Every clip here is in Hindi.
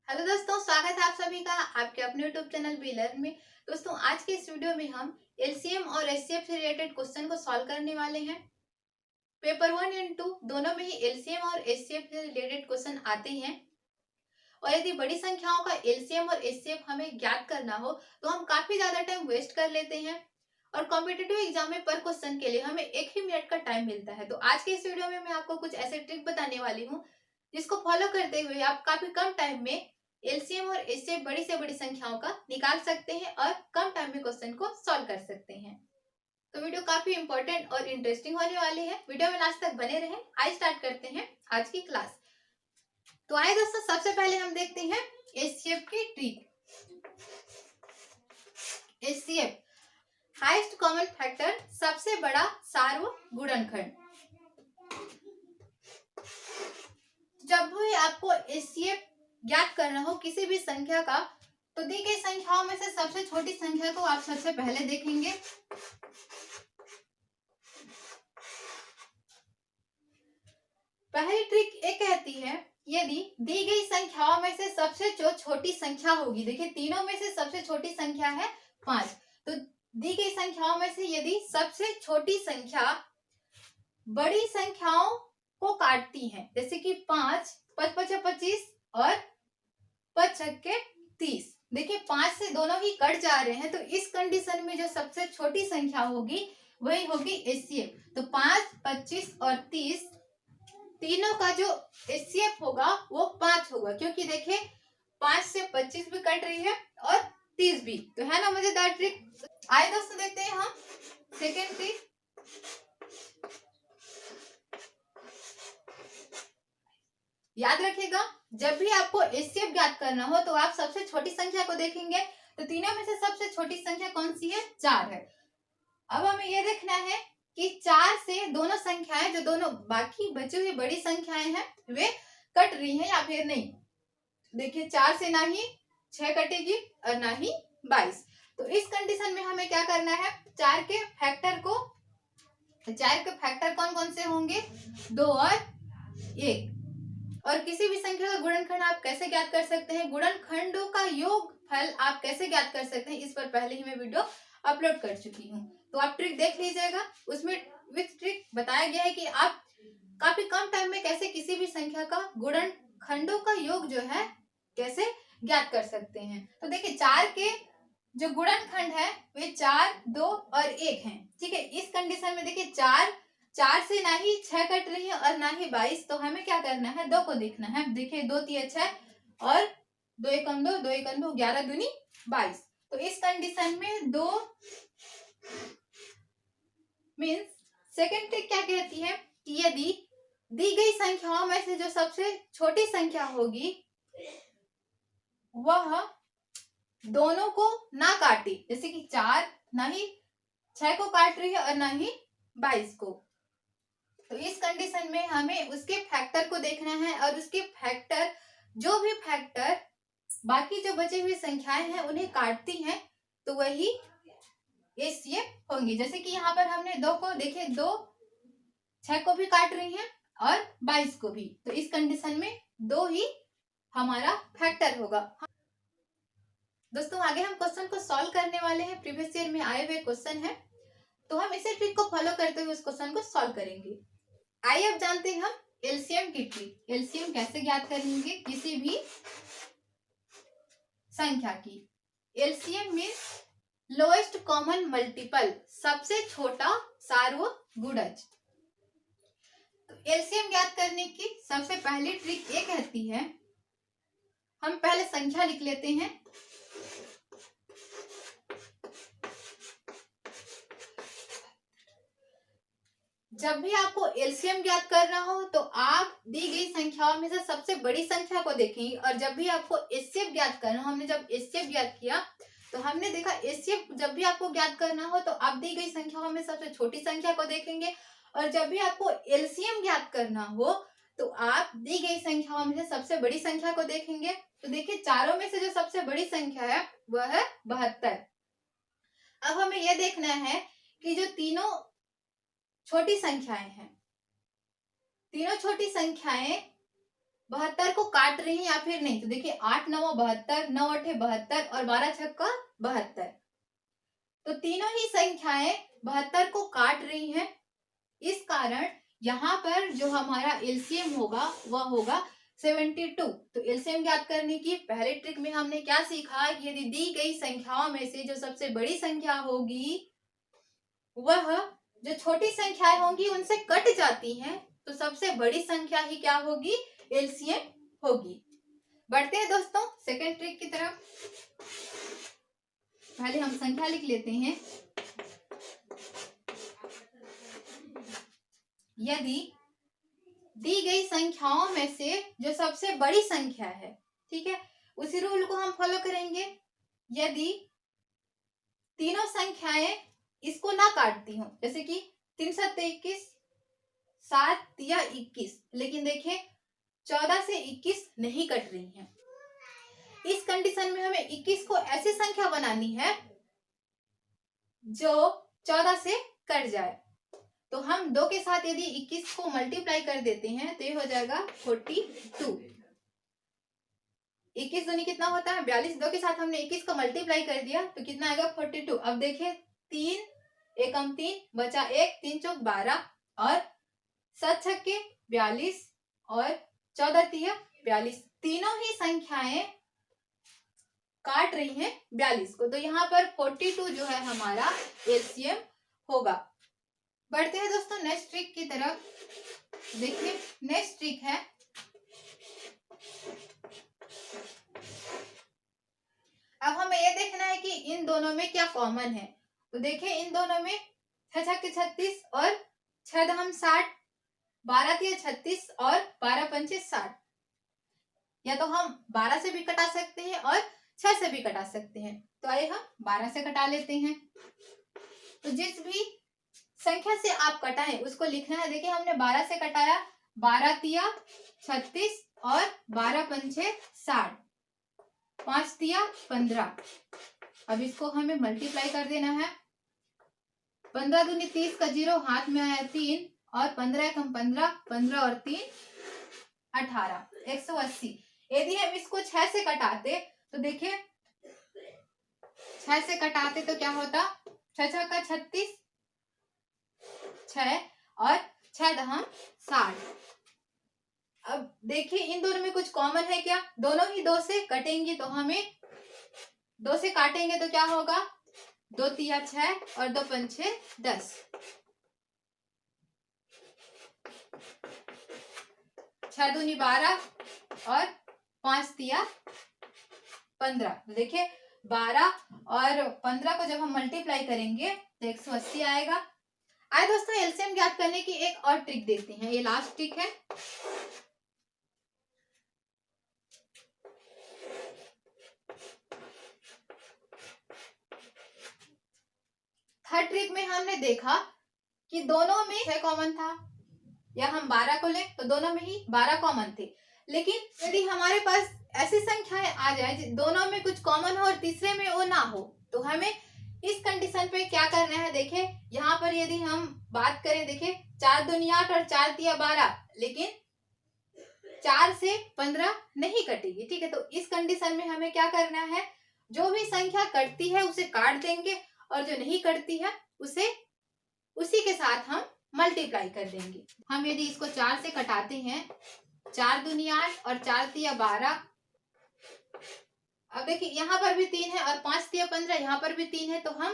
हेलो दोस्तों, स्वागत है आप सभी का आपके अपने यूट्यूब चैनल बी लर्न में। दोस्तों, आज के इस वीडियो में हम एलसीएम और एचसीएफ से रिलेटेड क्वेश्चन को सॉल्व करने वाले हैं। पेपर 1 एंड 2 दोनों में ही एलसीएम और एचसीएफ से रिलेटेड क्वेश्चन आते हैं। और यदि बड़ी संख्याओं का एलसीएम और एचसीएफ हमें ज्ञात करना हो तो हम काफी ज्यादा टाइम वेस्ट कर लेते हैं। और कॉम्पिटिटिव एग्जाम में पर क्वेश्चन के लिए हमें 1 ही मिनट का टाइम मिलता है। तो आज के इस वीडियो में मैं आपको कुछ ऐसे ट्रिक बताने वाली हूँ जिसको फॉलो करते हुए आप काफी कम टाइम में एलसीएम और एचसीएफ बड़ी से बड़ी संख्याओं का निकाल सकते हैं और कम टाइम में क्वेश्चन को सॉल्व कर सकते हैं। तो वीडियो काफी इंपॉर्टेंट और इंटरेस्टिंग होने वाली है। वीडियो में लास्ट तक बने रहें। आइए स्टार्ट करते हैं आज की क्लास। तो आइए दोस्तों, सबसे पहले हम देखते हैं एचसीएफ की trick. HCF highest common factor, सबसे बड़ा सार्वगुणनखंड। जब भी आपको एचसीएफ ज्ञात करना हो किसी भी संख्या का, तो दी गई संख्याओं में से सबसे छोटी संख्या को आप सबसे पहले देखेंगे। पहली ट्रिक ये कहती है, यदि दी गई संख्याओं में से सबसे जो छोटी संख्या होगी, देखिए तीनों में से सबसे छोटी संख्या है 5, तो दी गई संख्याओं में से यदि सबसे छोटी संख्या बड़ी संख्याओं को काटती है, जैसे कि 5, 5 5 25 और 5 6 30, देखिए 5 से दोनों ही कट जा रहे हैं, तो इस कंडीशन में जो सबसे छोटी संख्या होगी वही होगी एचसीएफ। तो 5, 25 और 30 तीनों का जो एचसीएफ होगा वो 5 होगा, क्योंकि देखिए 5 से 25 भी कट रही है और 30 भी। तो है ना मजेदार ट्रिक। आइए दोस्तों, देखते हैं हम सेकेंड ट्रिक। याद रखिएगा, जब भी आपको एचसीएफ ज्ञात करना हो तो आप सबसे छोटी संख्या को देखेंगे। तो तीनों में से सबसे छोटी संख्या कौन सी है? 4 है। अब हमें यह देखना है कि 4 से दोनों संख्याएं, जो दोनों बाकी बची हुई बड़ी संख्याएं हैं, वे कट रही हैं या फिर नहीं। देखिए 4 से ना ही 6 कटेगी और ना ही 22। तो इस कंडीशन में हमें क्या करना है, 4 के फैक्टर कौन कौन से होंगे? 2 और 1। और किसी भी संख्या का गुणनखंड आप कैसे ज्ञात कर सकते हैं, गुणनखंडों का योगफल आप कैसे ज्ञात कर सकते हैं, इस पर पहले ही मैं वीडियो अपलोड कर चुकी हूँ, तो आप ट्रिक देख लीजिएगा। उसमें विथ ट्रिक बताया गया है कि आप काफी कम टाइम में कैसे किसी भी संख्या का गुणनखंडों का योग जो है कैसे ज्ञात कर सकते हैं। तो देखिए 4 के जो गुणनखंड है वे 4, 2 और 1 है। ठीक है, इस कंडीशन में देखिए 4 से ना ही 6 कट रही है और ना ही 22, तो हमें क्या करना है, 2 को देखना है। देखिए 2 3 6 और 2 1 2, 2 1 2, 11 दूनी 22। तो इस कंडीशन में 2 मीन्स सेकेंड ट्रिक क्या कहती है कि यदि दी गई संख्याओं में से जो सबसे छोटी संख्या होगी वह दोनों को ना काटे, जैसे कि 4 ना ही 6 को काट रही है और ना ही 22 को, तो इस कंडीशन में हमें उसके फैक्टर को देखना है। और उसके फैक्टर, जो भी फैक्टर बाकी जो बची हुई संख्याएं हैं उन्हें काटती हैं, तो वही एचसीएफ होंगी। जैसे कि यहाँ पर हमने 2 को देखे, 2 6 को भी काट रही हैं और 22 को भी, तो इस कंडीशन में 2 ही हमारा फैक्टर होगा। दोस्तों, आगे हम क्वेश्चन को सॉल्व करने वाले हैं। प्रीवियस ईयर में आए हुए क्वेश्चन है, तो हम इसे ट्रिक को फॉलो करते हुए उस क्वेश्चन को सॉल्व करेंगे। आइए अब जानते हैं हम एलसीएम की ट्रिक। एलसीएम कैसे ज्ञात करेंगे किसी भी संख्या की? LCM means lowest common multiple, सबसे छोटा सार्वगुणज। तो एलसीएम ज्ञात करने की सबसे पहली ट्रिक ये कहती है, हम पहले संख्या लिख लेते हैं। जब भी आपको एलसीएम ज्ञात करना हो तो आप दी गई संख्याओं में से सबसे बड़ी संख्या को देखेंगे। और जब भी आपको एचसीएफ ज्ञात करना हो, हमने जब एचसीएफ ज्ञात किया तो हमने देखा एचसीएफ जब भी आपको ज्ञात करना हो तो आप दी गई संख्याओं में सबसे छोटी संख्या को देखेंगे। और जब भी आपको एलसीएम ज्ञात करना हो तो आप दी गई संख्याओं में से सबसे बड़ी संख्या को देखेंगे। तो देखिए चारों में से जो सबसे बड़ी संख्या है वह है 72। अब हमें यह देखना है कि जो तीनों छोटी संख्याएं हैं, तीनों छोटी संख्याएं 72 को काट रही हैं या फिर नहीं। तो देखिए 8 9 72, 9 8 72 और 12 छक्का 72। तो तीनों ही संख्याएं 72 को काट रही हैं। इस कारण यहाँ पर जो हमारा एलसीएम होगा वह होगा 72। तो एलसीएम ज्ञात करने की पहले ट्रिक में हमने क्या सीखा कि यदि दी गई संख्याओं में से जो सबसे बड़ी संख्या होगी वह जो छोटी संख्याएं होंगी उनसे कट जाती हैं, तो सबसे बड़ी संख्या ही क्या होगी, एलसीएम होगी। बढ़ते हैं दोस्तों सेकेंड ट्रिक की तरफ। पहले हम संख्या लिख लेते हैं। यदि दी गई संख्याओं में से जो सबसे बड़ी संख्या है, ठीक है, उसी रूल को हम फॉलो करेंगे। यदि तीनों संख्याएं इसको ना काटती हो, जैसे कि 3 7 21, 7 या 21, लेकिन देखिए 14 से 21 नहीं कट रही हैं। इस कंडीशन में हमें 21 को ऐसी संख्या बनानी है जो 14 से कट जाए। तो हम 2 के साथ यदि 21 को मल्टीप्लाई कर देते हैं तो ये हो जाएगा 42। 21 दूनी कितना होता है 42। 2 के साथ हमने 21 को मल्टीप्लाई कर दिया तो कितना आएगा 42। अब देखिए 3 एकम 3 बचा 1, 3 चौक 12 और 7 छक्के 42 और 14 तिया 42। तीनों ही संख्याएं काट रही हैं 42 को, तो यहाँ पर 42 जो है हमारा एलसीएम होगा। बढ़ते हैं दोस्तों नेक्स्ट ट्रिक की तरफ। देखिए नेक्स्ट ट्रिक है, अब हमें ये देखना है कि इन दोनों में क्या कॉमन है। तो देखिए इन दोनों में 6 छक्के 36 और 6 दहम 60, 12 तिया 36 और 12 पंचे 60। या तो हम 12 से भी कटा सकते हैं और 6 से भी कटा सकते हैं। तो आइए हम 12 से कटा लेते हैं। तो जिस भी संख्या से आप कटाएं उसको लिखना है। देखिए हमने 12 से कटाया, 12 तिया 36 और 12 पंचे 60, 5 तिया 15। अब इसको हमें मल्टीप्लाई कर देना है। 15 दूनी 30 का 0 हाथ में आया 3 और 15 एकम 15, 15 और 3 18, 180। यदि हम इसको 6 से कटाते तो देखिए 6 से कटाते तो क्या होता, 6 6 का 36, 6 और 6 दहम 60। अब देखिए इन दोनों में कुछ कॉमन है क्या, दोनों ही 2 से कटेंगे तो हमें 2 से काटेंगे तो क्या होगा, 2 तिया 6 और 2 पंचे 10। 6 दूनी 12 और 5 तिया 15। देखिए 12 और 15 को जब हम मल्टीप्लाई करेंगे तो 180 आएगा। आइए दोस्तों एलसीएम ज्ञात करने की एक और ट्रिक देखते हैं, ये लास्ट ट्रिक है। थर्ड ट्रिक में हमने देखा कि दोनों में 6 कॉमन था, या हम 12 को लें तो दोनों में ही 12 कॉमन थे। लेकिन यदि हमारे पास ऐसी संख्याएं आ जाए दोनों में कुछ कॉमन हो और तीसरे में वो ना हो, तो हमें इस कंडीशन पे क्या करना है। देखिए यहाँ पर यदि हम बात करें, देखिए 4 दूनी 8 और 4 तिया 12, लेकिन 4 से 15 नहीं कटेगी, ठीक है। तो इस कंडीशन में हमें क्या करना है, जो भी संख्या कटती है उसे काट देंगे और जो नहीं कटती है उसे उसी के साथ हम मल्टीप्लाई कर देंगे। हम यदि इसको 4 से कटाते हैं, 4 दूनी 8 और 4 तिया 12। अब देखिए यहाँ पर भी 3 है और 5 तिया 15, यहाँ पर भी 3 है, तो हम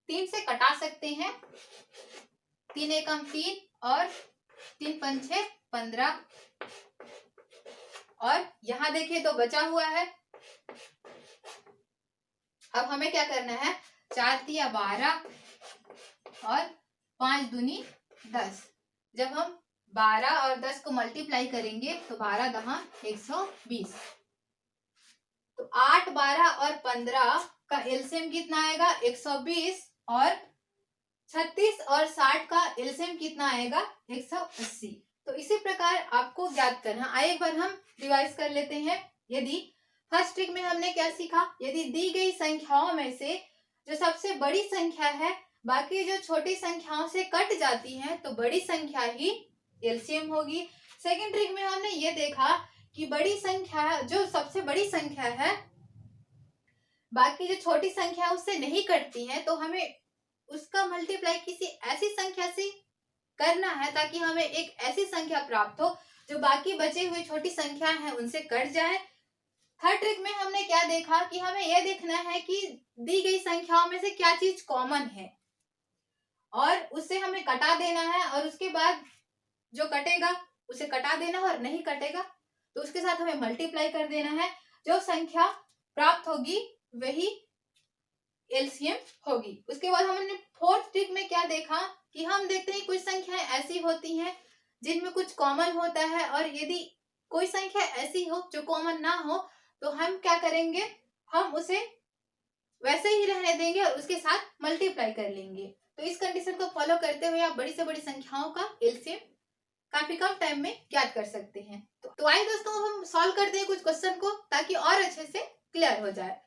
3 से कटा सकते हैं। 3 एकम 3 और 3 पंचे 15 और यहाँ देखिए 2 बचा हुआ है। अब हमें क्या करना है, 4 तिया 12 और 5 दूनी 10। जब हम 12 और 10 को मल्टीप्लाई करेंगे तो 12 दहा 120। तो 8 12 और 15 का एलसीएम कितना आएगा 120 और 36 और 60 का एलसीएम कितना आएगा 180। तो इसी प्रकार आपको ज्ञात करना। आइए एक बार हम रिवाइज कर लेते हैं। यदि फर्स्ट ट्रिक में हमने क्या सीखा, यदि दी गई संख्याओं में से जो सबसे बड़ी संख्या है बाकी जो छोटी संख्याओं से कट जाती हैं तो बड़ी संख्या ही एलसीएम होगी। सेकंड ट्रिक में हमने ये देखा कि बड़ी संख्या जो सबसे बड़ी संख्या है बाकी जो छोटी संख्या उससे नहीं कटती है, तो हमें उसका मल्टीप्लाई किसी ऐसी संख्या से करना है ताकि हमें एक ऐसी संख्या प्राप्त हो जो बाकी बचे हुए छोटी संख्या है उनसे कट जाए। थर्ड ट्रिक में हमने क्या देखा कि हमें यह देखना है कि दी गई संख्याओं में से क्या चीज कॉमन है और उससे हमें कटा देना है, और उसके बाद जो कटेगा उसे कटा देना है और नहीं कटेगा तो उसके साथ हमें मल्टीप्लाई कर देना है। जो संख्या प्राप्त होगी वही एलसीएम होगी। उसके बाद हमने फोर्थ ट्रिक में क्या देखा कि हम देखते हैं कुछ संख्याएं ऐसी होती हैं जिनमें कुछ कॉमन होता है, और यदि कोई संख्या ऐसी हो जो कॉमन ना हो तो हम क्या करेंगे, हम उसे वैसे ही रहने देंगे और उसके साथ मल्टीप्लाई कर लेंगे। तो इस कंडीशन को फॉलो करते हुए आप बड़ी से बड़ी संख्याओं का एलसीएम काफी कम टाइम में ज्ञात कर सकते हैं। तो आइए दोस्तों हम सॉल्व करते हैं कुछ क्वेश्चन को ताकि और अच्छे से क्लियर हो जाए।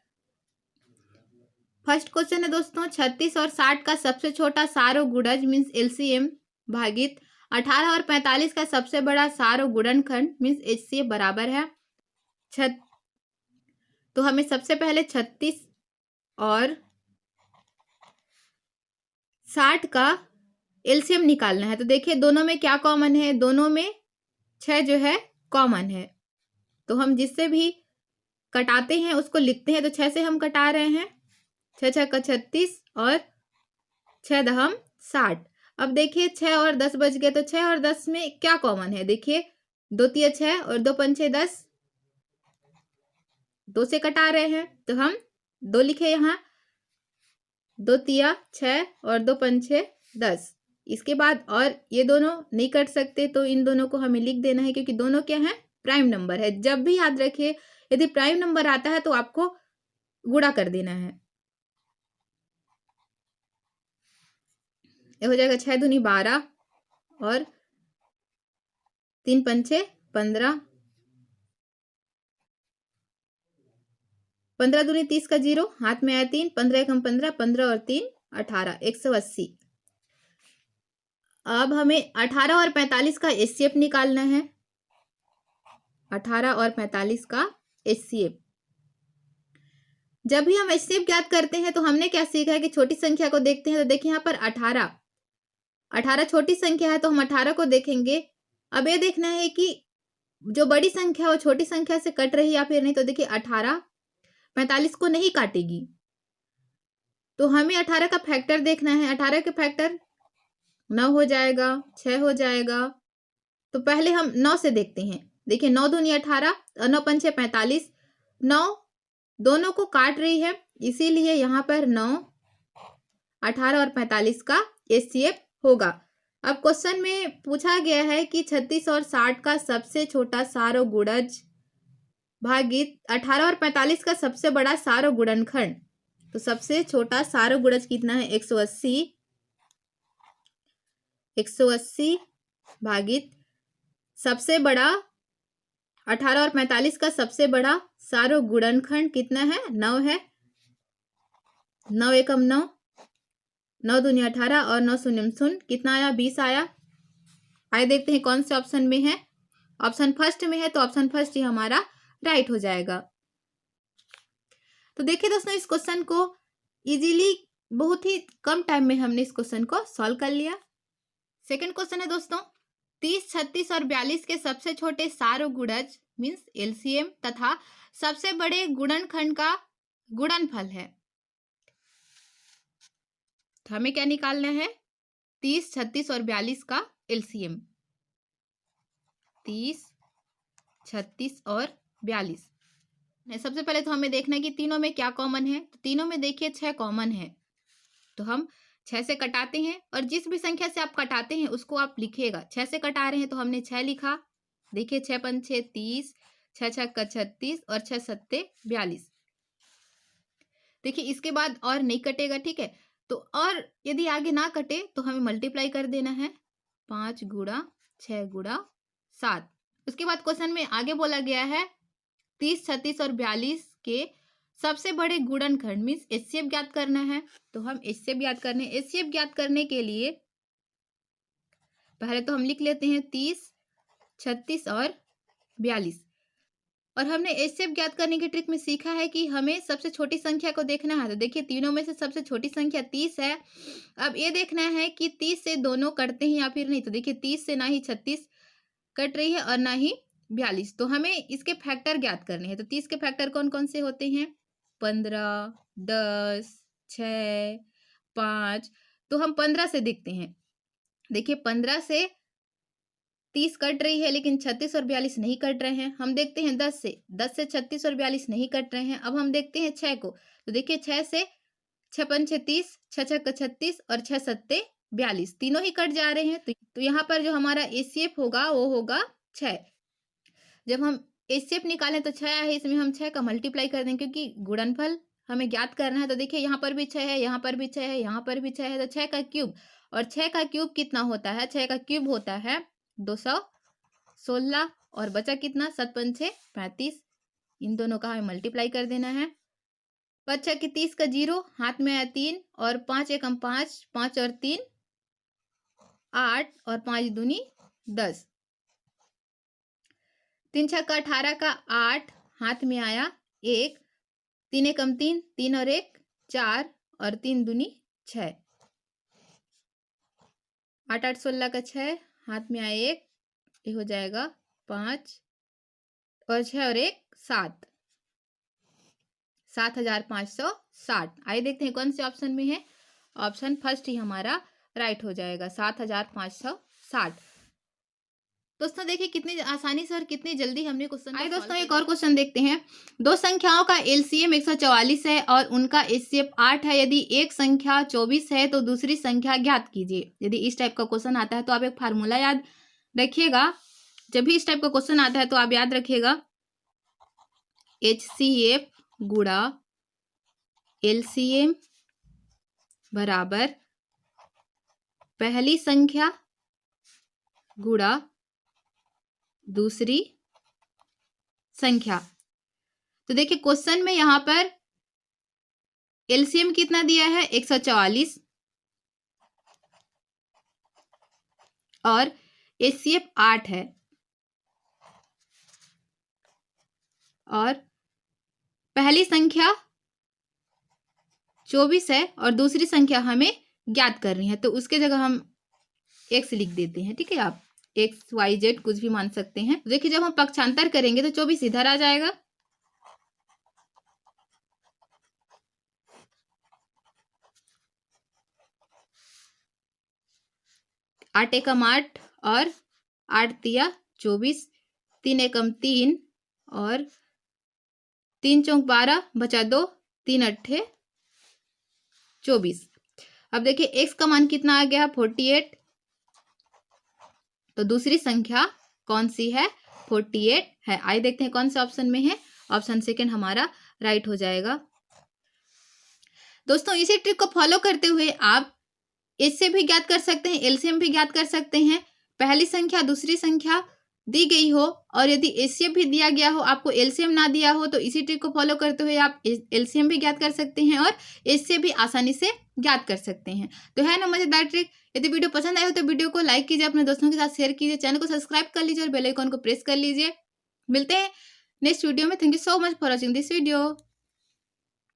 फर्स्ट क्वेश्चन है दोस्तों, 36 और 60 का सबसे छोटा सारो गुणज मीन्स एलसीएम भागित 18 और 45 का सबसे बड़ा सारो गुणनखंड मीन्स एचसीएफ बराबर है तो हमें सबसे पहले 36 और 60 का एलसीएम निकालना है। तो देखिए दोनों में क्या कॉमन है, दोनों में 6 जो है कॉमन है, तो हम जिससे भी कटाते हैं उसको लिखते हैं। तो 6 से हम कटा रहे हैं, 6 6 का 36 और 6 दहम 60। अब देखिए 6 और 10 बच गए, तो 6 और 10 में क्या कॉमन है, देखिए 2 तिया 6 और 2 पंचे 10, 2 से कटा रहे हैं तो हम 2 लिखे यहाँ, 2 तिया 6 और 2 पंचे 10। इसके बाद और ये दोनों नहीं कट सकते तो इन दोनों को हमें लिख देना है क्योंकि दोनों क्या है, प्राइम नंबर है। जब भी याद रखिए यदि प्राइम नंबर आता है तो आपको गुणा कर देना है। ये हो जाएगा 6 दूनी 12 और 3 पंचे 15, 15 दूनी 30 का 0 हाथ में आया 3, 15 एकम 15, 15 और 3 18, 180। अब हमें 18 और 45 का एचसीएफ निकालना है। 18 और 45 का एचसीएफ। जब भी हम एचसीएफ ज्ञात करते हैं तो हमने क्या सीखा है कि छोटी संख्या को देखते हैं। तो देखिए यहाँ पर 18 छोटी संख्या है तो हम 18 को देखेंगे। अब ये देखना है कि जो बड़ी संख्या वो छोटी संख्या से कट रही या फिर नहीं। तो देखिए 18 45 को नहीं काटेगी, तो हमें 18 का फैक्टर देखना है। 18 के फैक्टर 9 हो जाएगा, 6 हो जाएगा। तो पहले हम 9 से देखते हैं। देखिए 9 दूनी 18 और 9 पंचे 45, 9 दोनों को काट रही है, इसीलिए यहाँ पर 9 18 और 45 का एचसीएफ होगा। अब क्वेश्चन में पूछा गया है कि 36 और 60 का सबसे छोटा सारो गुणज भागित 18 और 45 का सबसे बड़ा सारो गुणनखंड। तो सबसे छोटा सारो गुणज कितना है, 180 भागित सबसे बड़ा 18 और 45 का सबसे बड़ा सारो गुणनखंड कितना है, 9 है। 9 एकम 9, 9 दूनी 18 और 9 शून्य शून्य कितना आया, 20 आया। आइए देखते हैं कौन से ऑप्शन में है। ऑप्शन फर्स्ट में है तो ऑप्शन फर्स्ट ही हमारा राइट हो जाएगा। तो देखिए दोस्तों इस क्वेश्चन को इजीली बहुत ही कम टाइम में हमने इस क्वेश्चन को सॉल्व कर लिया। सेकंड क्वेश्चन है दोस्तों, 30, 36 और 42 के सबसे छोटे सारो गुणज मीन्स एलसीएम तथा सबसे बड़े गुणनखंड का गुणनफल है। तो हमें क्या निकालना है, 30, 36 और 42 का एलसीएम। 30, 36 और 42। सबसे पहले तो हमें देखना है कि तीनों में क्या कॉमन है। तो तीनों में देखिए 6 कॉमन है, तो हम 6 से कटाते हैं और जिस भी संख्या से आप कटाते हैं उसको आप लिखिएगा। 6 से कटा रहे हैं तो हमने 6 लिखा। देखिए 6 पंचे 30, 6 छक्का 36 और 6 सत्ते 42। देखिए इसके बाद और नहीं कटेगा, ठीक है। तो और यदि आगे ना कटे तो हमें मल्टीप्लाई कर देना है, 5 गुणा 6 गुणा 7। उसके बाद क्वेश्चन में आगे बोला गया है 30, 36 और 42 के सबसे बड़े गुणनखंड मीन्स एचसीएफ ज्ञात करना है। तो हम एचसीएफ ज्ञात करने, एचसीएफ ज्ञात करने के लिए पहले तो हम लिख लेते हैं 30, 36 और 42। और हमने एचसीएफ ज्ञात करने की ट्रिक में सीखा है कि हमें सबसे छोटी संख्या को देखना है। तो देखिए तीनों में से सबसे छोटी संख्या 30 है। अब ये देखना है कि 30 से दोनों कटते हैं या फिर नहीं। तो देखिए 30 से ना ही 36 कट रही है और ना ही 42। तो हमें इसके फैक्टर ज्ञात करने हैं। तो 30 के फैक्टर कौन कौन से होते हैं? 15, 10, 6, 5। तो हम 15 से देखते हैं। देखिए 15 से 30 कट रही है, लेकिन 36 और 42 नहीं कट रहे हैं। हम देखते हैं 10 से 36 और 42 नहीं कट रहे हैं। अब हम देखते हैं 6 को। तो देखिए 6 से 6 पंच 30, 6 छक्का 36 और 6 सत्ते 42, तीनों ही कट जा रहे हैं। तो यहाँ पर जो हमारा एचसीएफ होगा वो होगा 6। जब हम एचसीएफ निकालें तो 6 है, इसमें हम 6 का मल्टीप्लाई कर दें क्योंकि गुणनफल हमें ज्ञात करना है। तो देखिए यहाँ पर भी 6 है, यहाँ पर भी 6 है, यहाँ पर भी 6 है। तो 6 का क्यूब, और 6 का क्यूब कितना होता है? 6 का क्यूब होता है 216 और बचा कितना? 7 पंचे 35। इन दोनों का हमें मल्टीप्लाई कर देना है। 5 छक्के की 30 का 0, हाथ में आया 3 और 5 एकम 5, 5 और 3 8 और 5 दूनी 10। 3 छक्का 18 का 8, हाथ में आया 1, 3 एकम 3, 3 और 1 4 और 3 दूनी 6। 8 8 16 का 6, हाथ में आया 1, ये हो जाएगा 5 और 6 और 1 7, 7560। आइए देखते हैं कौन से ऑप्शन में है। ऑप्शन फर्स्ट ही हमारा राइट हो जाएगा, 7560। दोस्तों देखिए कितनी आसानी से और कितनी जल्दी हमने क्वेश्चन। आइए दोस्तों एक और क्वेश्चन देखते हैं। दो संख्याओं का एलसीएम 144 है और उनका एचसीएफ 8 है। यदि एक संख्या 24 है तो दूसरी संख्या ज्ञात कीजिए। यदि इस टाइप का क्वेश्चन आता है तो आप एक फार्मूला याद रखिएगा। जब भी इस टाइप का क्वेश्चन आता है तो आप याद रखिएगा एचसीएफ गुणा एलसीएम बराबर पहली संख्या गुणा दूसरी संख्या। तो देखिए क्वेश्चन में यहां पर एलसीएम कितना दिया है? 144 और एचसीएफ 8 है और पहली संख्या 24 है और दूसरी संख्या हमें ज्ञात करनी है। तो उसके जगह हम x लिख देते हैं। ठीक है, आप x y z कुछ भी मान सकते हैं। तो देखिए जब हम पक्षांतर करेंगे तो 24 इधर आ जाएगा, आठ एकम 8 और 8 तिया 24, 3 एकम 3 और 3 चौक 12 बचा 2, 3 अट्ठे 24। अब देखिए x का मान कितना आ गया? 48। तो दूसरी संख्या कौन सी है? 48 है। आइए देखते हैं कौन से ऑप्शन में है। ऑप्शन सेकंड हमारा राइट हो जाएगा। दोस्तों इसी ट्रिक को फॉलो करते हुए आप इससे भी ज्ञात कर सकते हैं, एलसीएम भी ज्ञात कर सकते हैं। पहली संख्या दूसरी संख्या दी गई हो और यदि एचसीएफ भी दिया गया हो, आपको एलसीएम ना दिया हो, तो इसी ट्रिक को फॉलो करते हुए आप एलसीएम भी ज्ञात कर सकते हैं और एचसीएफ भी आसानी से ज्ञात कर सकते हैं। तो है ना मजेदार ट्रिक। यदि वीडियो पसंद आए हो तो वीडियो को लाइक कीजिए, अपने दोस्तों के साथ शेयर कीजिए, चैनल को सब्सक्राइब कर लीजिए और बेल आइकन को प्रेस कर लीजिए। मिलते हैं नेक्स्ट वीडियो में। Thank you so much for watching this video.